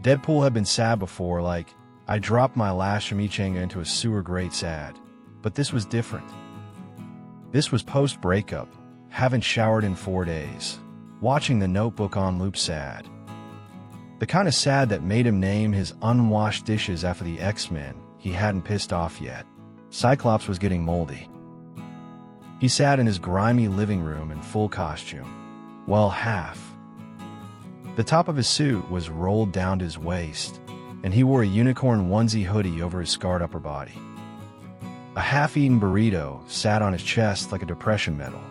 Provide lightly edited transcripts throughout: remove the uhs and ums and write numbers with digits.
Deadpool had been sad before, like, I dropped my last chimichanga into a sewer grate sad. But this was different. This was post-breakup, haven't showered in 4 days, watching The Notebook on loop sad. The kind of sad that made him name his unwashed dishes after the X-Men he hadn't pissed off yet. Cyclops was getting moldy. He sat in his grimy living room in full costume. Well, half. The top of his suit was rolled down to his waist, and he wore a unicorn onesie hoodie over his scarred upper body. A half-eaten burrito sat on his chest like a depression medal.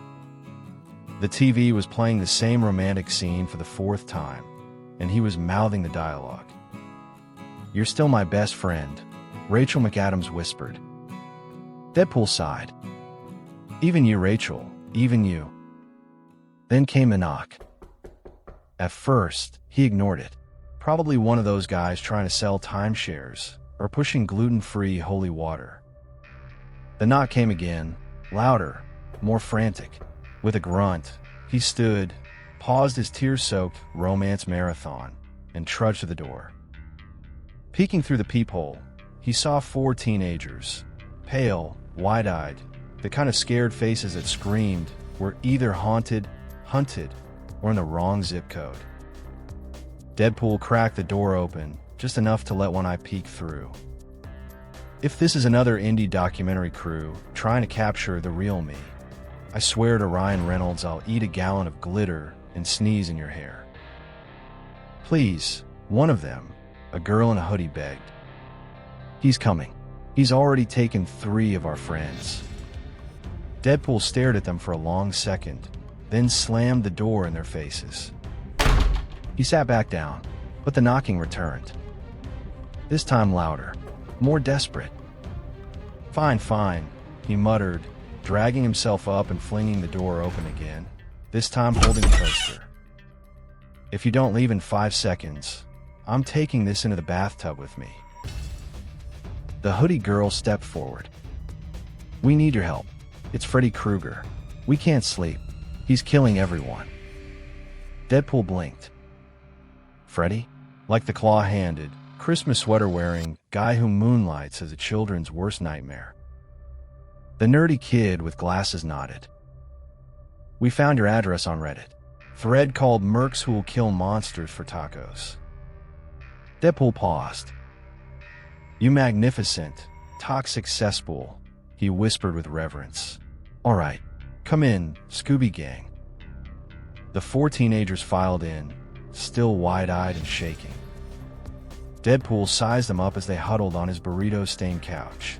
The TV was playing the same romantic scene for the 4th time, and he was mouthing the dialogue. "You're still my best friend," Rachel McAdams whispered. Deadpool sighed. "Even you, Rachel, even you." Then came a knock. At first, he ignored it. Probably one of those guys trying to sell timeshares or pushing gluten-free holy water. The knock came again, louder, more frantic. With a grunt, he stood, paused his tear-soaked romance marathon, and trudged to the door. Peeking through the peephole, he saw 4 teenagers, pale, wide-eyed, the kind of scared faces that screamed were either haunted, hunted, or in the wrong zip code. Deadpool cracked the door open, just enough to let one eye peek through. If this is another indie documentary crew trying to capture the real me, I swear to Ryan Reynolds I'll eat a gallon of glitter and sneeze in your hair. Please, one of them, a girl in a hoodie, begged. He's coming. He's already taken 3 of our friends. Deadpool stared at them for a long second, then slammed the door in their faces. He sat back down, but the knocking returned. This time louder, more desperate. Fine, fine, he muttered, dragging himself up and flinging the door open again, this time holding the toaster. "If you don't leave in 5 seconds, I'm taking this into the bathtub with me." The hoodie girl stepped forward. "We need your help. It's Freddy Krueger. We can't sleep. He's killing everyone." Deadpool blinked. Freddy? Like the claw-handed, Christmas sweater-wearing guy who moonlights as a children's worst nightmare. The nerdy kid with glasses nodded. "We found your address on Reddit. Thread called Mercs Who Will Kill Monsters for Tacos." Deadpool paused. "You magnificent, toxic cesspool," he whispered with reverence. "All right, come in, Scooby Gang." The 4 teenagers filed in, still wide-eyed and shaking. Deadpool sized them up as they huddled on his burrito-stained couch.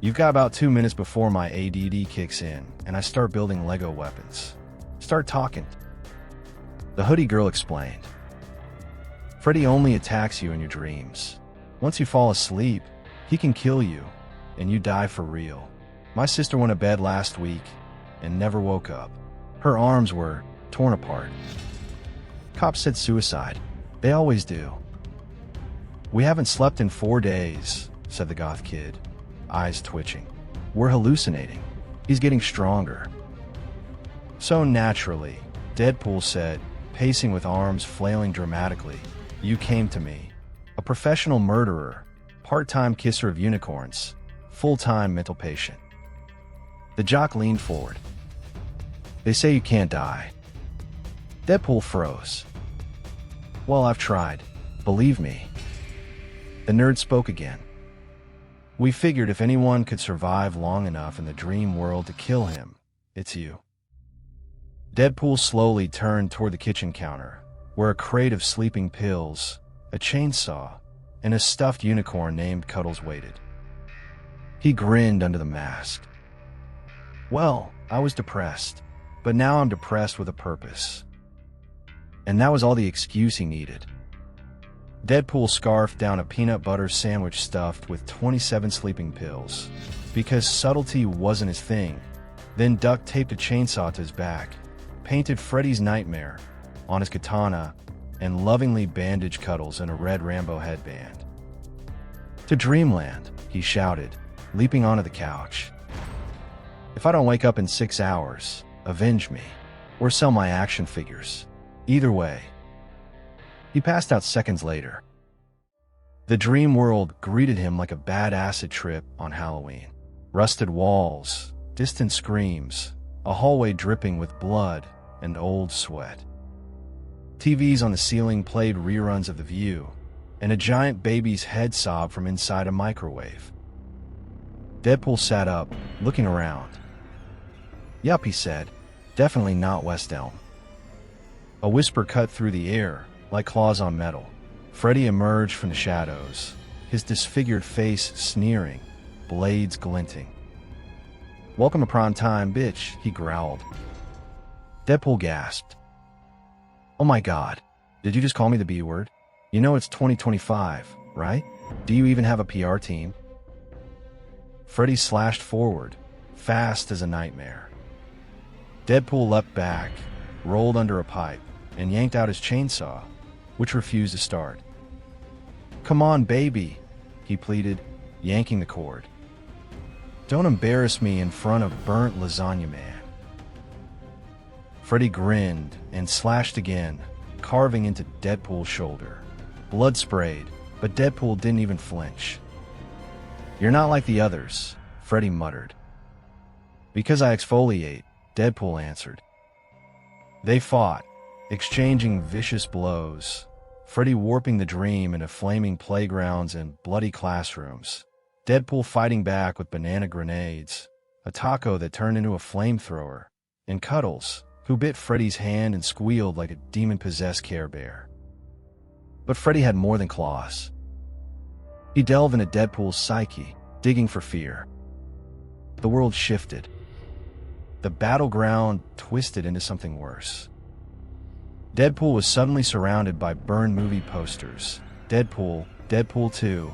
"You've got about 2 minutes before my ADD kicks in and I start building Lego weapons. Start talking." The hoodie girl explained. "Freddy only attacks you in your dreams. Once you fall asleep, he can kill you, and you die for real. My sister went to bed last week and never woke up. Her arms were torn apart. Cops said suicide. They always do." "We haven't slept in 4 days," said the goth kid, eyes twitching. "We're hallucinating. He's getting stronger." So naturally, Deadpool said, pacing with arms flailing dramatically, "You came to me. A professional murderer, part-time kisser of unicorns, full-time mental patient." The jock leaned forward. "They say you can't die." Deadpool froze. "Well, I've tried. Believe me." The nerd spoke again. "We figured if anyone could survive long enough in the dream world to kill him, it's you." Deadpool slowly turned toward the kitchen counter, where a crate of sleeping pills, a chainsaw, and a stuffed unicorn named Cuddles waited. He grinned under the mask. "Well, I was depressed, but now I'm depressed with a purpose." And that was all the excuse he needed. Deadpool scarfed down a peanut butter sandwich stuffed with 27 sleeping pills, because subtlety wasn't his thing, then duct taped a chainsaw to his back, painted Freddy's nightmare on his katana, and lovingly bandaged Cuddles in a red Rambo headband. "To Dreamland," he shouted, leaping onto the couch. "If I don't wake up in 6 hours, avenge me, or sell my action figures. Either way." He passed out seconds later. The dream world greeted him like a bad acid trip on Halloween. Rusted walls, distant screams, a hallway dripping with blood and old sweat. TVs on the ceiling played reruns of The View, and a giant baby's head sobbed from inside a microwave. Deadpool sat up, looking around. "Yup," he said. "Definitely not West Elm." A whisper cut through the air, like claws on metal. Freddy emerged from the shadows, his disfigured face sneering, blades glinting. "Welcome to prime time, bitch," he growled. Deadpool gasped. "Oh my god, did you just call me the B word? You know it's 2025, right? Do you even have a PR team?" Freddy slashed forward, fast as a nightmare. Deadpool leapt back, rolled under a pipe, and yanked out his chainsaw, which refused to start. "Come on, baby," he pleaded, yanking the cord. "Don't embarrass me in front of burnt lasagna man." Freddy grinned and slashed again, carving into Deadpool's shoulder. Blood sprayed, but Deadpool didn't even flinch. "You're not like the others," Freddy muttered. "Because I exfoliate," Deadpool answered. They fought, exchanging vicious blows, Freddy warping the dream into flaming playgrounds and bloody classrooms, Deadpool fighting back with banana grenades, a taco that turned into a flamethrower, and Cuddles, who bit Freddy's hand and squealed like a demon-possessed Care Bear. But Freddy had more than claws. He delved into Deadpool's psyche, digging for fear. The world shifted. The battleground twisted into something worse. Deadpool was suddenly surrounded by burned movie posters, Deadpool, Deadpool 2,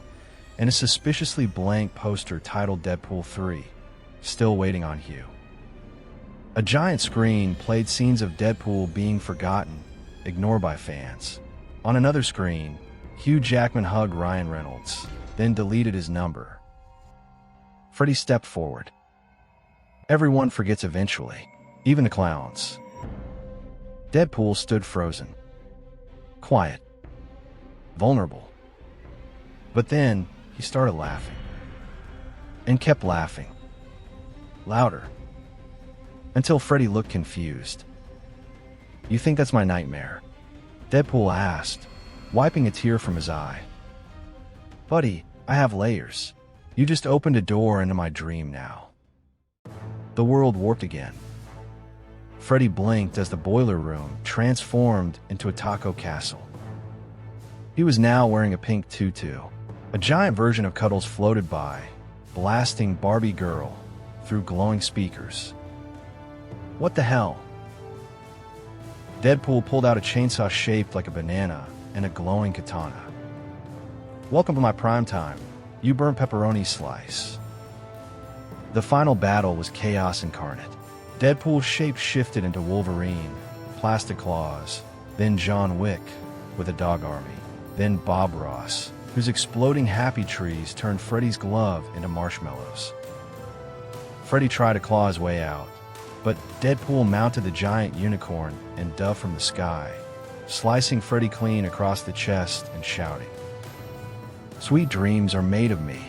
and a suspiciously blank poster titled Deadpool 3, still waiting on Hugh. A giant screen played scenes of Deadpool being forgotten, ignored by fans. On another screen, Hugh Jackman hugged Ryan Reynolds, then deleted his number. Freddy stepped forward. Everyone forgets eventually, even the clowns. Deadpool stood frozen. Quiet. Vulnerable. But then, he started laughing. And kept laughing. Louder. Until Freddy looked confused. "You think that's my nightmare?" Deadpool asked, wiping a tear from his eye. "Buddy, I have layers. You just opened a door into my dream now." The world warped again. Freddy blinked as the boiler room transformed into a taco castle. He was now wearing a pink tutu. A giant version of Cuddles floated by, blasting Barbie Girl through glowing speakers. What the hell? Deadpool pulled out a chainsaw shaped like a banana and a glowing katana. "Welcome to my prime time, you burnt pepperoni slice." The final battle was chaos incarnate. Deadpool's shape shifted into Wolverine, plastic claws, then John Wick with a dog army, then Bob Ross, whose exploding happy trees turned Freddy's glove into marshmallows. Freddy tried to claw his way out, but Deadpool mounted the giant unicorn and dove from the sky, slicing Freddy clean across the chest and shouting, "Sweet dreams are made of me."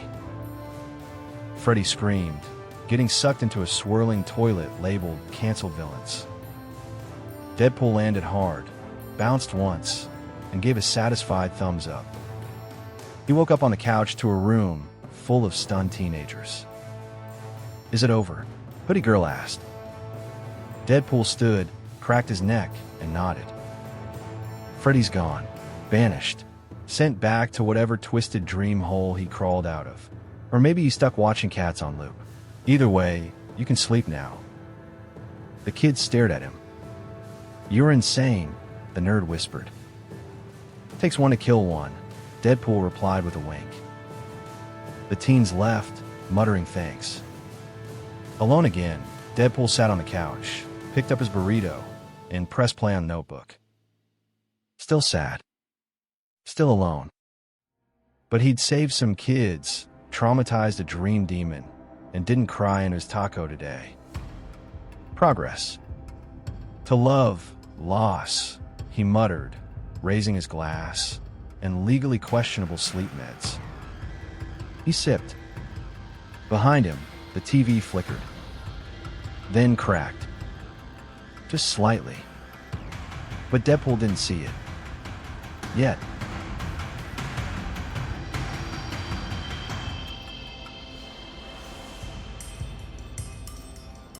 Freddy screamed, getting sucked into a swirling toilet labeled "Cancel Villains." Deadpool landed hard, bounced once, and gave a satisfied thumbs up. He woke up on the couch to a room full of stunned teenagers. "Is it over?" Hoodie Girl asked. Deadpool stood, cracked his neck, and nodded. "Freddy's gone, banished, sent back to whatever twisted dream hole he crawled out of. Or maybe he's stuck watching Cats on loop. Either way, you can sleep now." The kids stared at him. "You're insane," the nerd whispered. "Takes one to kill one," Deadpool replied with a wink. The teens left, muttering thanks. Alone again, Deadpool sat on the couch, picked up his burrito, and pressed play on notebook. Still sad. Still alone. But he'd saved some kids, traumatized a dream demon, and didn't cry in his taco today. Progress. To love, loss, he muttered, raising his glass, and legally questionable sleep meds. He sipped. Behind him, the TV flickered, then cracked. Just slightly. But Deadpool didn't see it. Yet.